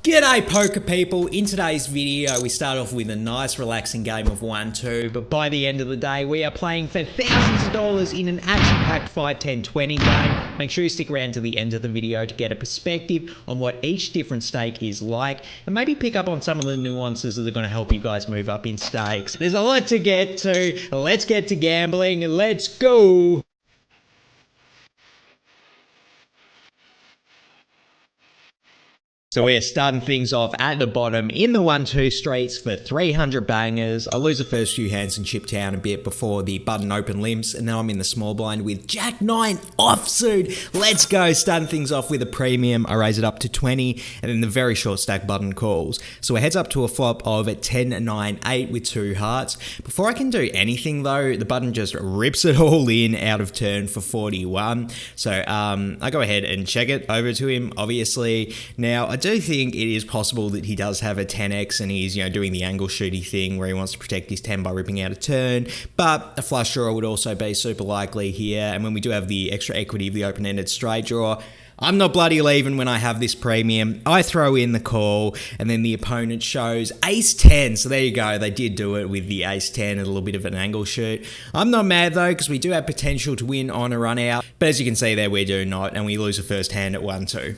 G'day poker people. In today's video we start off with a nice relaxing game of 1-2, but by the end of the day we are playing for thousands of dollars in an action-packed 5, 10, 20 game. Make sure you stick around to the end of the video to get a perspective on what each different stake is like and maybe pick up on some of the nuances that are going to help you guys move up in stakes. There's a lot to get to. Let's get to gambling. Let's go. So we're starting things off at the bottom in the 1-2 streets for 300 bangers. I lose the first few hands and chip down a bit before the button open limps, and now I'm in the small blind with Jack 9 offsuit. Let's go. Starting things off with a premium. I raise it up to 20, and then the very short stack button calls. So it heads up to a flop of 10-9-8 with 2 hearts. Before I can do anything though, the button just rips it all in out of turn for 41. So I go ahead and check it over to him, obviously. Now, I do think it is possible that he does have a 10x and he's, doing the angle shooty thing where he wants to protect his 10 by ripping out a turn, but a flush draw would also be super likely here. And when we do have the extra equity of the open-ended straight draw, I'm not bloody leaving when I have this premium. I throw in the call, and then the opponent shows ace 10. So there you go. They did do it with the ace 10 and a little bit of an angle shoot. I'm not mad though, because we do have potential to win on a run out. But as you can see there, we do not, and we lose the first hand at 1-2.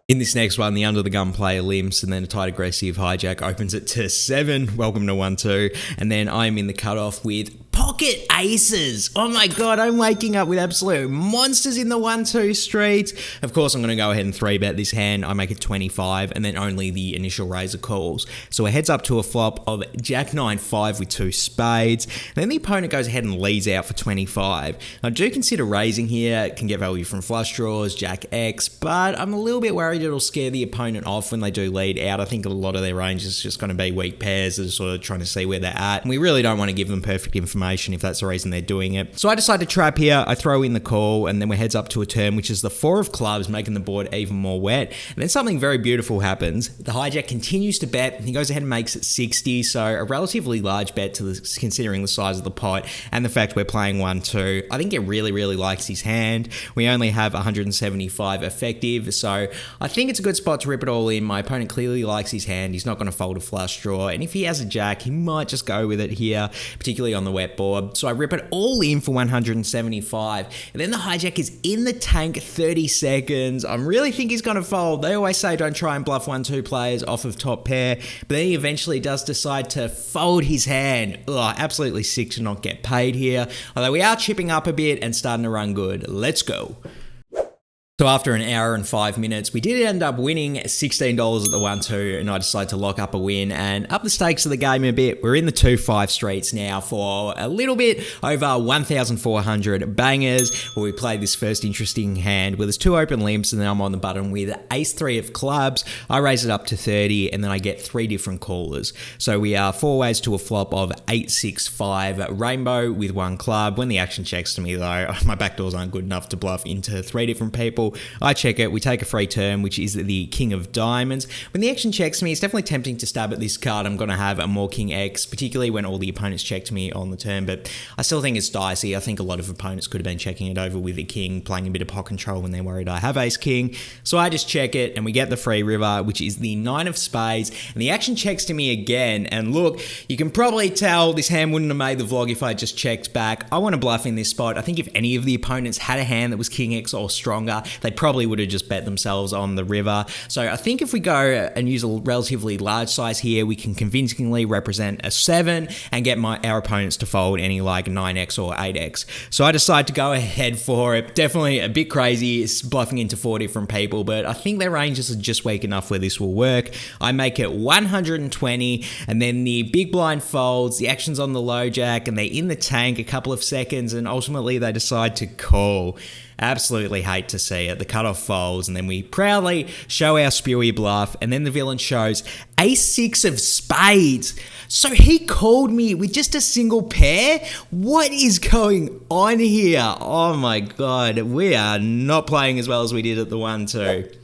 In this next one, the under the gun player limps, and then a tight aggressive hijack opens it to 7. Welcome to 1-2. And then I'm in the cutoff with pocket aces. Oh my god, I'm waking up with absolute monsters in the 1-2 streets. Of course, I'm going to go ahead and 3-bet this hand. I make it 25, and then only the initial raiser calls. So it heads up to a flop of Jack 9-5 with 2 spades. And then the opponent goes ahead and leads out for 25. I do consider raising here. It can get value from flush draws, Jack X, but I'm a little bit worried it'll scare the opponent off when they do lead out. I think a lot of their range is just going to be weak pairs that are sort of trying to see where they're at. And we really don't want to give them perfect information if that's the reason they're doing it. So I decide to trap here. I throw in the call, and then we heads up to a turn, which is the 4 of clubs, making the board even more wet. And then something very beautiful happens. The hijack continues to bet, and he goes ahead and makes it 60. So a relatively large bet considering the size of the pot and the fact we're playing 1-2. I think it really, really likes his hand. We only have 175 effective, so I think it's a good spot to rip it all in. My opponent clearly likes his hand. He's not going to fold a flush draw, and if he has a jack, he might just go with it here, particularly on the wet board. So I rip it all in for 175, and then the hijack is in the tank 30 seconds. I really think he's going to fold. They always say don't try and bluff 1-2 players off of top pair, but then he eventually does decide to fold his hand. Ugh, absolutely sick to not get paid here, although we are chipping up a bit and starting to run good. Let's go. So after an hour and 5 minutes, we did end up winning $16 at the 1-2, and I decided to lock up a win and up the stakes of the game a bit. We're in the 2-5 streets now for a little bit over 1,400 bangers, where we played this first interesting hand where there's 2 open limps, and then I'm on the button with ace 3 of clubs. I raise it up to 30, and then I get 3 different callers. So we are 4 ways to a flop of 8-6-5 rainbow with 1 club. When the action checks to me though, my backdoors aren't good enough to bluff into 3 different people. I check it, we take a free turn, which is the king of diamonds. When the action checks me, it's definitely tempting to stab at this card. I'm going to have a more king X, particularly when all the opponents checked me on the turn, but I still think it's dicey. I think a lot of opponents could have been checking it over with a king, playing a bit of pot control when they're worried I have ace king. So I just check it, and we get the free river, which is the 9 of spades, and the action checks to me again. And look, you can probably tell this hand wouldn't have made the vlog if I just checked back. I want to bluff in this spot. I think if any of the opponents had a hand that was king X or stronger, they probably would have just bet themselves on the river. So I think if we go and use a relatively large size here, we can convincingly represent a 7 and get our opponents to fold any like 9x or 8x. So I decide to go ahead for it. Definitely a bit crazy, it's bluffing into 4 different people, but I think their ranges are just weak enough where this will work. I make it 120, and then the big blind folds, the action's on the low jack, and they're in the tank a couple of seconds, and ultimately they decide to call. Absolutely hate to see it. The cutoff folds, and then we proudly show our spewy bluff, and then the villain shows ace 6 of spades. So he called me with just a single pair? What is going on here? Oh my god, we are not playing as well as we did at the 1-2.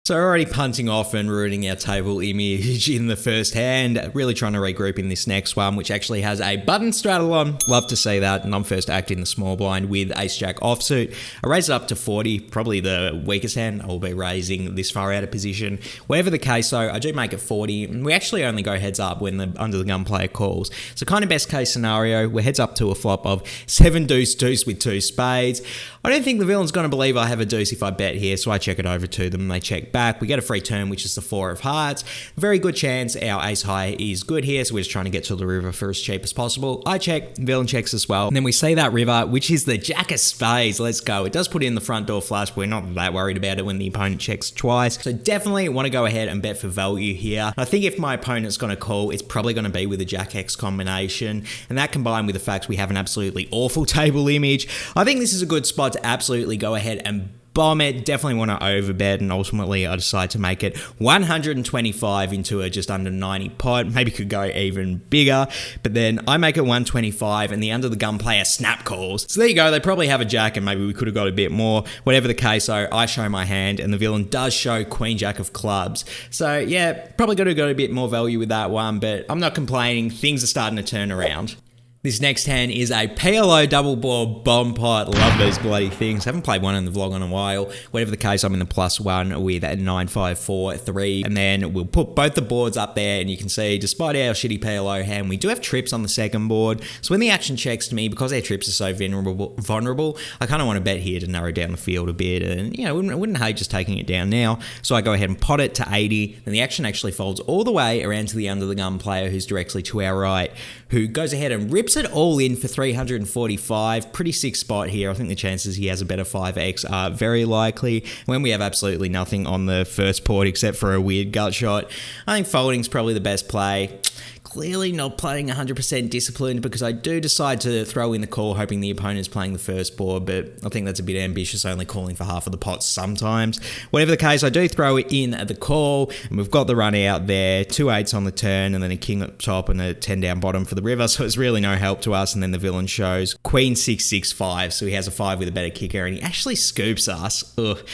So already punting off and ruining our table image in the first hand, really trying to regroup in this next one, which actually has a button straddle on. Love to see that, and I'm first acting the small blind with ace-jack offsuit. I raise it up to 40, probably the weakest hand. I'll be raising this far out of position. Whatever the case though, I do make it 40, and we actually only go heads up when the under the gun player calls. So kind of best case scenario, we're heads up to a flop of 7 deuce deuce with 2 spades. I don't think the villain's going to believe I have a deuce if I bet here, so I check it over to them. They check back. We get a free turn, which is the 4 of hearts. Very good chance our ace high is good here, so we're just trying to get to the river for as cheap as possible. I check, villain checks as well. And then we see that river, which is the jack of spades. Let's go. It does put in the front door flush, but we're not that worried about it when the opponent checks twice. So definitely want to go ahead and bet for value here. I think if my opponent's going to call, it's probably going to be with a jack X combination. And that combined with the fact we have an absolutely awful table image, I think this is a good spot to absolutely go ahead and bomb it. Definitely want to overbet, and ultimately I decide to make it 125 into a just under 90 pot. Maybe could go even bigger, but then I make it 125 and the under the gun player snap calls. So there you go, they probably have a jack and maybe we could have got a bit more. Whatever the case though, I show my hand and the villain does show queen jack of clubs. So yeah, probably got to go a bit more value with that one, but I'm not complaining. Things are starting to turn around. This next hand is a PLO double board bomb pot. Love those bloody things. Haven't played one in the vlog in a while. Whatever the case, I'm in the +1 with a 9, 5, 4, 3. And then we'll put both the boards up there, and you can see, despite our shitty PLO hand, we do have trips on the second board. So when the action checks to me, because our trips are so vulnerable, I kind of want to bet here to narrow down the field a bit. And, you know, wouldn't hate just taking it down now. So I go ahead and pot it to 80. And the action actually folds all the way around to the under the gun player, who's directly to our right, who goes ahead and rips it all in for 345. Pretty sick spot here. I think the chances he has a better 5x are very likely. When we have absolutely nothing on the first board except for a weird gut shot, I think folding's probably the best play. Clearly not playing 100% disciplined because I do decide to throw in the call hoping the opponent's playing the first board, but I think that's a bit ambitious, only calling for half of the pot sometimes. Whatever the case, I do throw it in at the call, and we've got the run out there, 2 8s on the turn, and then a king up top and a 10 down bottom for the river, so it's really no help to us. And then the villain shows queen 6, 6, 5, so he has a 5 with a better kicker, and he actually scoops us. Ugh.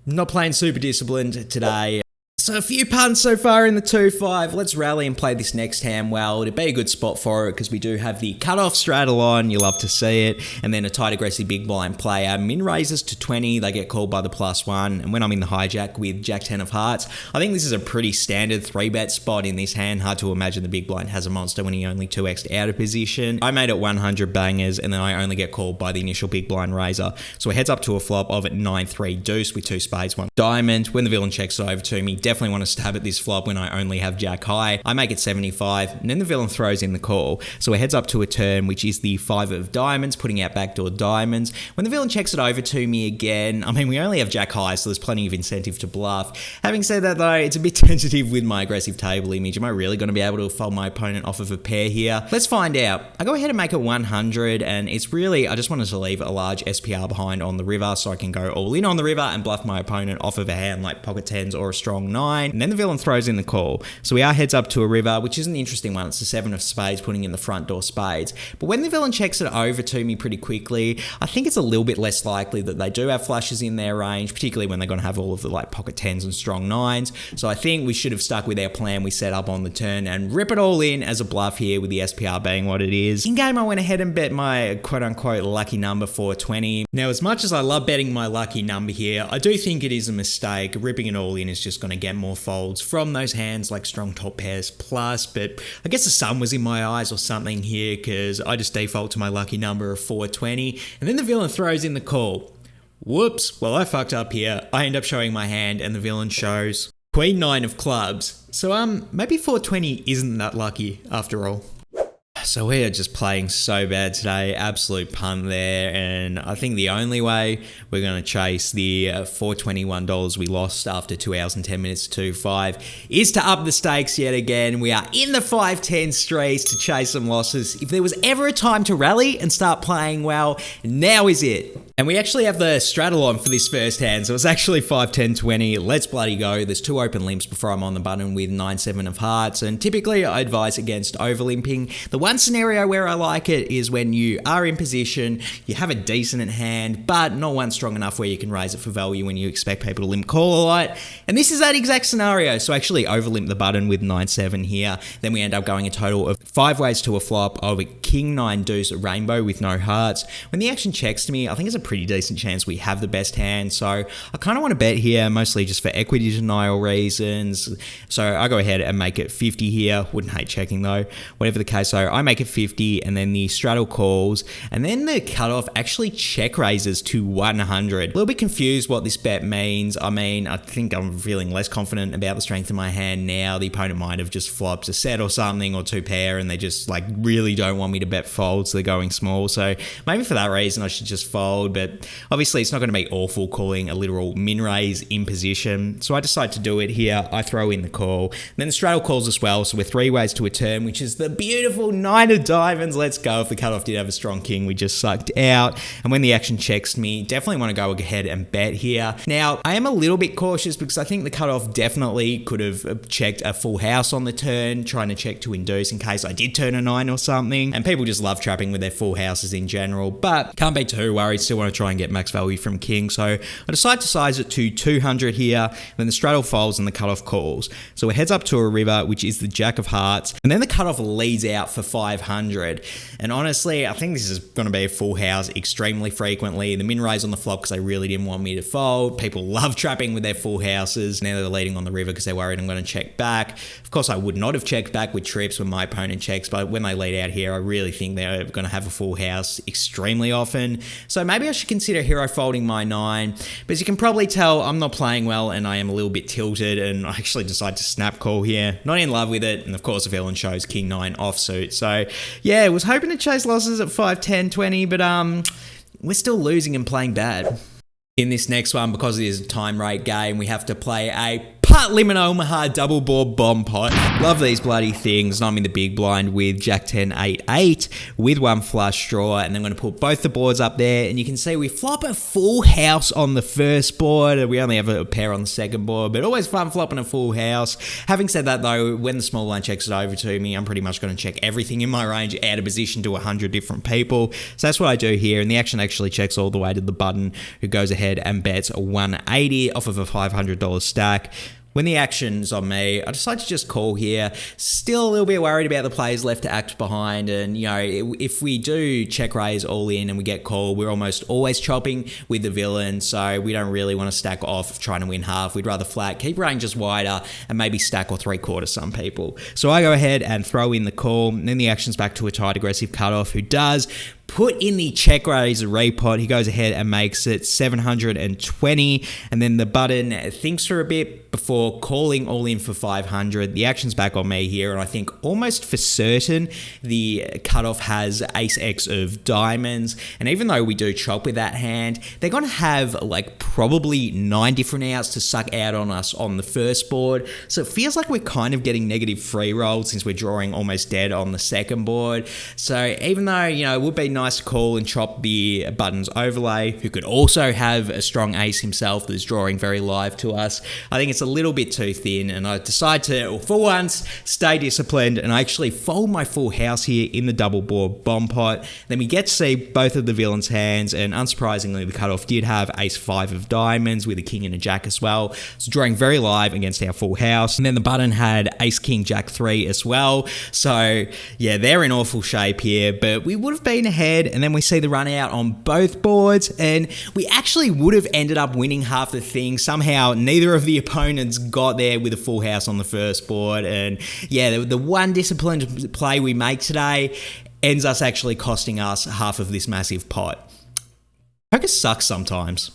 Not playing super disciplined today. So a few punts so far in the 2-5. Let's rally and play this next hand well. It'd be a good spot for it because we do have the cutoff straddle on. You love to see it. And then a tight aggressive big blind player. Min raises to 20. They get called by the +1. And when I'm in the hijack with jack 10 of hearts, I think this is a pretty standard 3-bet spot in this hand. Hard to imagine the big blind has a monster when he only 2x'd out of position. I made it 100 bangers and then I only get called by the initial big blind raiser. So it heads up to a flop of 9-3 deuce with 2 spades, 1 diamond. When the villain checks it over to me, definitely want to stab at this flop when I only have jack high. I make it 75 and then the villain throws in the call. So it heads up to a turn, which is the 5 of diamonds, putting out backdoor diamonds. When the villain checks it over to me again, I mean, we only have jack high, so there's plenty of incentive to bluff. Having said that though, it's a bit tentative with my aggressive table image. Am I really going to be able to fold my opponent off of a pair here? Let's find out. I go ahead and make it 100 and it's really, I just wanted to leave a large SPR behind on the river so I can go all in on the river and bluff my opponent off of a hand like pocket 10s or a strong 9. And then the villain throws in the call. So we are heads up to a river, which is an interesting one. It's the 7 of spades, putting in the front door spades. But when the villain checks it over to me pretty quickly, I think it's a little bit less likely that they do have flushes in their range, particularly when they're going to have all of the like pocket 10s and strong 9s. So I think we should have stuck with our plan we set up on the turn and rip it all in as a bluff here with the SPR being what it is. In game, I went ahead and bet my quote unquote lucky number 420. Now, as much as I love betting my lucky number here, I do think it is a mistake. Ripping it all in is just going to get more folds from those hands like strong top pairs plus, but I guess the sun was in my eyes or something here because I just default to my lucky number of 420 and then the villain throws in the call. Whoops, well I fucked up here. I end up showing my hand and the villain shows queen 9 of clubs. So maybe 420 isn't that lucky after all. So we are just playing so bad today, absolute punt there, and I think the only way we're going to chase the $421 we lost after 2 hours and 10 minutes to 2-5 is to up the stakes yet again. We are in the 5-10 streets to chase some losses. If there was ever a time to rally and start playing well, now is it. And we actually have the straddle on for this first hand, so it's actually 5-10-20. Let's bloody go. There's 2 open limps before I'm on the button with 9-7 of hearts, and typically I advise against overlimping. The one one scenario where I like it is when you are in position, you have a decent hand, but not one strong enough where you can raise it for value when you expect people to limp call a lot. And this is that exact scenario. So I actually overlimp the button with 9-7 here. Then we end up going a total of 5 ways to a flop of a king 9 deuce rainbow with no hearts. When the action checks to me, I think it's a pretty decent chance we have the best hand. So I kind of want to bet here, mostly just for equity denial reasons. So I go ahead and make it 50 here. Wouldn't hate checking though. Whatever the case, so I make it 50 and then the straddle calls. And then the cutoff actually check raises to 100. A little bit confused what this bet means. I mean, I think I'm feeling less confident about the strength of my hand now. The opponent might have just flopped a set or something or 2 pair and they just like really don't want me to bet fold, so they're going small. So maybe for that reason I should just fold, but obviously it's not going to be awful calling a literal min raise in position. So I decide to do it here. I throw in the call. And then the straddle calls as well, so we're 3 ways to a turn, which is the beautiful 9 of diamonds. Let's go. If the cutoff did have a strong king, we just sucked out. And when the action checks me, definitely want to go ahead and bet here. Now, I am a little bit cautious because I think the cutoff definitely could have checked a full house on the turn, trying to check to induce in case I did turn a 9 or something. And people just love trapping with their full houses in general, but can't be too worried. Still want to try and get max value from king. So I decide to size it to 200 here. Then the straddle folds and the cutoff calls. So it heads up to a river, which is the jack of hearts. And then the cutoff leads out for 500. And honestly, I think this is going to be a full house extremely frequently. The min raise on the flop because they really didn't want me to fold. People love trapping with their full houses. Now they're leading on the river because they're worried I'm going to check back. Of course, I would not have checked back with trips when my opponent checks, but when they lead out here, I really think they're going to have a full house extremely often. So maybe I should consider hero folding my 9. But as you can probably tell, I'm not playing well and I am a little bit tilted, and I actually decide to snap call here. Not in love with it, and of course the villain shows king 9 offsuit. So yeah, was hoping to chase losses at 5, 10, 20, but we're still losing and playing bad. In this next one, because it is a time rate game, we have to play a Putt Limit Omaha double board bomb pot. Love these bloody things. I'm in the big blind with Jack 10, 8, 8 with 1 flush draw, and I'm going to put both the boards up there, and you can see we flop a full house on the first board. We only have a pair on the second board, but always fun flopping a full house. Having said that though, when the small blind checks it over to me, I'm pretty much going to check everything in my range out of position to 100 different people. So that's what I do here, and the action actually checks all the way to the button, who goes ahead and bets 180 off of a $500 stack. When the action's on me, I decide to just call here. Still a little bit worried about the players left to act behind. And, you know, if we do check raise all in and we get called, we're almost always chopping with the villain. So we don't really want to stack off trying to win half. We'd rather flat, keep ranges wider, and maybe stack or 3/4 some people. So I go ahead and throw in the call. And then the action's back to a tight aggressive cutoff, who does put in the check raise repot. He goes ahead and makes it 720, and then the button thinks for a bit before calling all in for 500. The action's back on me here, and I think almost for certain the cutoff has ace X of diamonds, and even though we do chop with that hand, they're going to have like probably 9 different outs to suck out on us on the first board, so it feels like we're kind of getting negative free rolls since we're drawing almost dead on the second board. So even though, you know, it would be nice to call and chop the buttons overlay, who could also have a strong ace himself that's drawing very live to us, I think it's a little bit too thin, and I decide to, for once, stay disciplined, and I actually fold my full house here in the double board bomb pot. Then we get to see both of the villain's hands, and unsurprisingly, the cutoff did have ace 5 of diamonds with a king and a jack as well, so drawing very live against our full house. And then the button had ace king jack 3 as well, so yeah, they're in awful shape here, but we would have been ahead. And then we see the run out on both boards, and we actually would have ended up winning half the thing. Somehow neither of the opponents got there with a full house on the first board, and yeah, the one disciplined play we make today ends us actually costing us half of this massive pot. Poker sucks sometimes.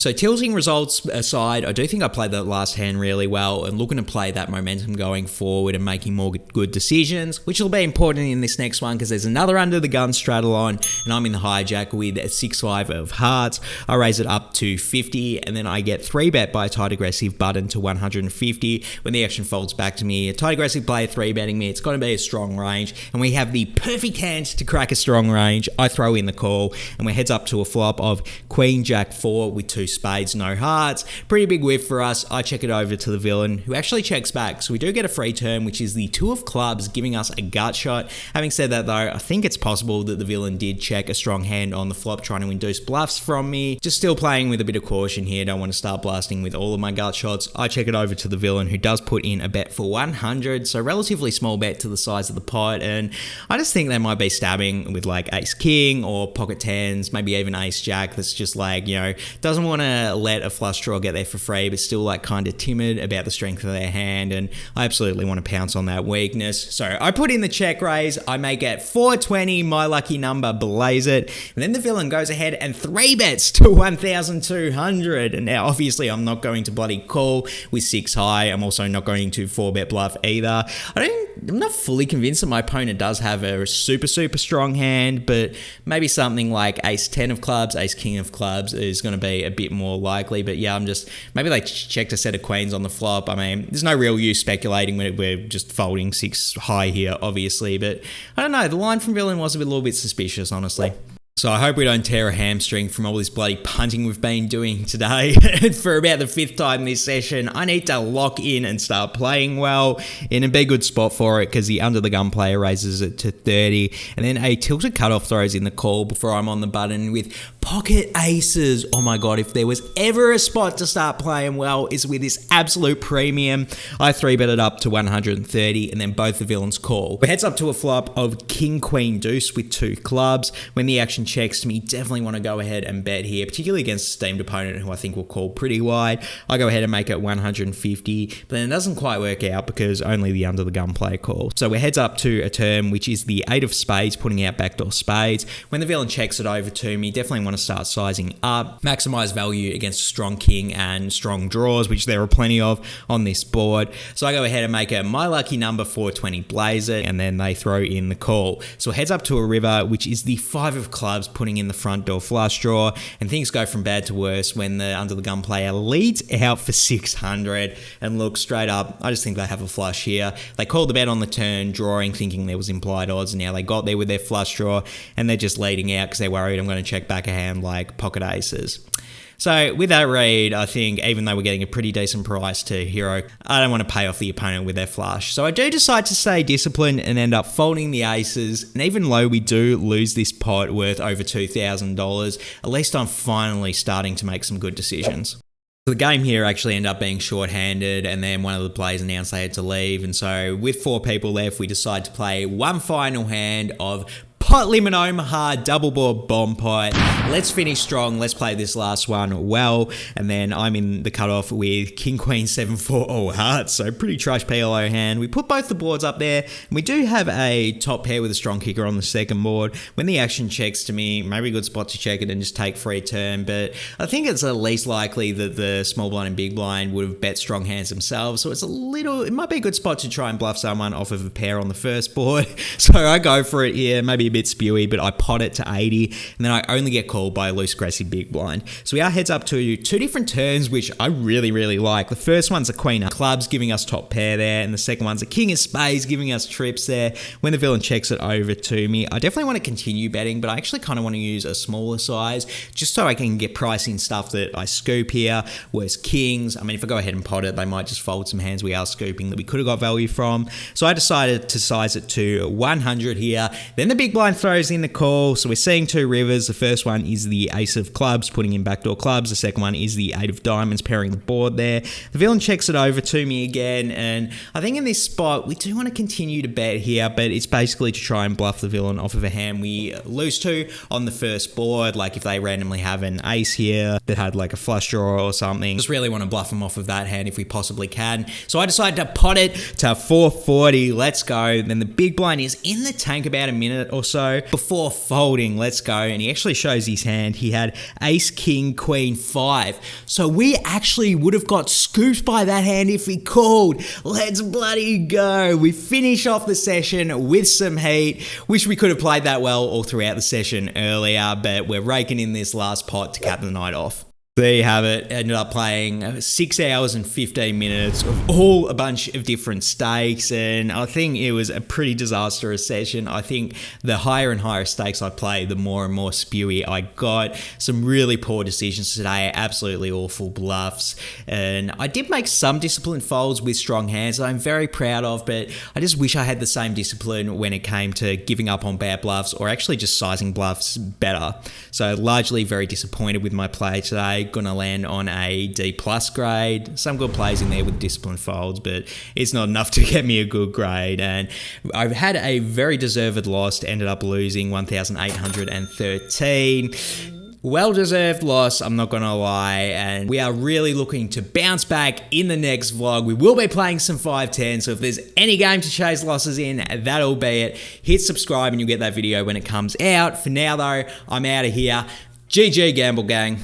So tilting results aside, I do think I played that last hand really well and looking to play that momentum going forward and making more good decisions, which will be important in this next one because there's another under the gun straddle on, and I'm in the hijack with a 6-5 of hearts. I raise it up to 50, and then I get 3-bet by a tight aggressive button to 150. When the action folds back to me, a tight aggressive player 3-betting me, it's going to be a strong range, and we have the perfect hand to crack a strong range. I throw in the call, and we heads up to a flop of queen jack 4 with 2 spades, no hearts. Pretty big whiff for us. I check it over to the villain, who actually checks back. So we do get a free turn, which is the 2 of clubs, giving us a gut shot. Having said that though, I think it's possible that the villain did check a strong hand on the flop, trying to induce bluffs from me. Just still playing with a bit of caution here. Don't want to start blasting with all of my gut shots. I check it over to the villain, who does put in a bet for 100. So relatively small bet to the size of the pot. And I just think they might be stabbing with like ace king or pocket tens, maybe even ace jack. That's just like, you know, doesn't want to let a flush draw get there for free, but still like kind of timid about the strength of their hand. And I absolutely want to pounce on that weakness. So I put in the check raise. I make it 420, my lucky number, blaze it. And then the villain goes ahead and 3 bets to 1,200. And now obviously I'm not going to bloody call with 6 high. I'm also not going to 4-bet bluff either. I'm not fully convinced that my opponent does have a super strong hand, but maybe something like ace 10 of clubs, ace king of clubs is going to be a bit more likely. But yeah, maybe they checked a set of queens on the flop. I mean, there's no real use speculating when we're just folding 6 high here, obviously. But I don't know, the line from villain was a little bit suspicious, honestly. So I hope we don't tear a hamstring from all this bloody punting we've been doing today. For about the 5th time this session, I need to lock in and start playing well in a big good spot for it, because the under the gun player raises it to 30, and then a tilted cutoff throws in the call before I'm on the button with pocket aces. Oh my god, if there was ever a spot to start playing well, it's with this absolute premium. I 3-bet it up to 130, and then both the villains call. It heads up to a flop of king queen deuce with 2 clubs. When the action checks to me, definitely want to go ahead and bet here, particularly against a steamed opponent who I think will call pretty wide. I go ahead and make it 150, but then it doesn't quite work out because only the under the gun player calls. So we heads up to a term, which is the 8 of spades, putting out backdoor spades. When the villain checks it over to me, definitely want to start sizing up, maximize value against a strong king and strong draws, which there are plenty of on this board. So I go ahead and make it my lucky number, 420, blaze it, and then they throw in the call. So it heads up to a river, which is the 5 of clubs, putting in the front door flush draw, and things go from bad to worse when the under the gun player leads out for 600. And look, straight up, I just think they have a flush here. They called the bet on the turn, drawing, thinking there was implied odds, and now they got there with their flush draw, and they're just leading out because they're worried I'm going to check back a hand like pocket aces. So with that read, I think even though we're getting a pretty decent price to hero, I don't want to pay off the opponent with their flush. So I do decide to stay disciplined and end up folding the aces. And even though we do lose this pot worth over $2,000, at least I'm finally starting to make some good decisions. The game here actually ended up being short-handed, and then one of the players announced they had to leave. And so with 4 people left, we decide to play one final hand of pot limit Omaha double board bomb pot. Let's finish strong. Let's play this last one well. And then I'm in the cutoff with king queen 7-4 all hearts. So pretty trash PLO hand. We put both the boards up there, and we do have a top pair with a strong kicker on the second board. When the action checks to me, maybe a good spot to check it and just take free turn. But I think it's at least likely that the small blind and big blind would have bet strong hands themselves. So it might be a good spot to try and bluff someone off of a pair on the first board. So I go for it here. Maybe a bit spewy, but I pot it to 80, and then I only get called by a loose aggressive big blind. So we are heads up to 2 different turns, which I really like. The first one's a queen of clubs, giving us top pair there, and the second one's a king of spades, giving us trips there. When the villain checks it over to me, I definitely want to continue betting, but I actually kind of want to use a smaller size, just so I can get pricing stuff that I scoop here. Worse kings. I mean, if I go ahead and pot it, they might just fold some hands we are scooping that we could have got value from. So I decided to size it to 100 here. Then the big blind throws in the call. So we're seeing 2 rivers. The first one is the ace of clubs, putting in backdoor clubs. The second one is the 8 of diamonds, pairing the board there. The villain checks it over to me again, and I think in this spot we do want to continue to bet here, but it's basically to try and bluff the villain off of a hand we lose to on the first board. Like if they randomly have an ace here that had like a flush draw or something, just really want to bluff them off of that hand if we possibly can. So I decided to pot it to 440. Let's go. Then the big blind is in the tank about a minute or so before folding. Let's go. And he actually shows his hand. He had ace, king, queen, 5. So we actually would have got scooped by that hand if we called. Let's bloody go. We finish off the session with some heat. Wish we could have played that well all throughout the session earlier, but we're raking in this last pot to cap the night off. There you have it. Ended up playing 6 hours and 15 minutes of all a bunch of different stakes, and I think it was a pretty disastrous session. I think the higher and higher stakes I played, the more and more spewy I got. Some really poor decisions today, absolutely awful bluffs, and I did make some disciplined folds with strong hands that I'm very proud of, but I just wish I had the same discipline when it came to giving up on bad bluffs or actually just sizing bluffs better. So largely very disappointed with my play today. Gonna land on a D+ grade. Some good plays in there with disciplined folds, but it's not enough to get me a good grade. And I've had a very deserved loss. Ended up losing 1,813. Well-deserved loss, I'm not gonna lie, and we are really looking to bounce back in the next vlog. We will be playing some 5-10, so if there's any game to chase losses in, that'll be it. Hit subscribe and you'll get that video when it comes out. For now though, I'm out of here. GG Gamble Gang.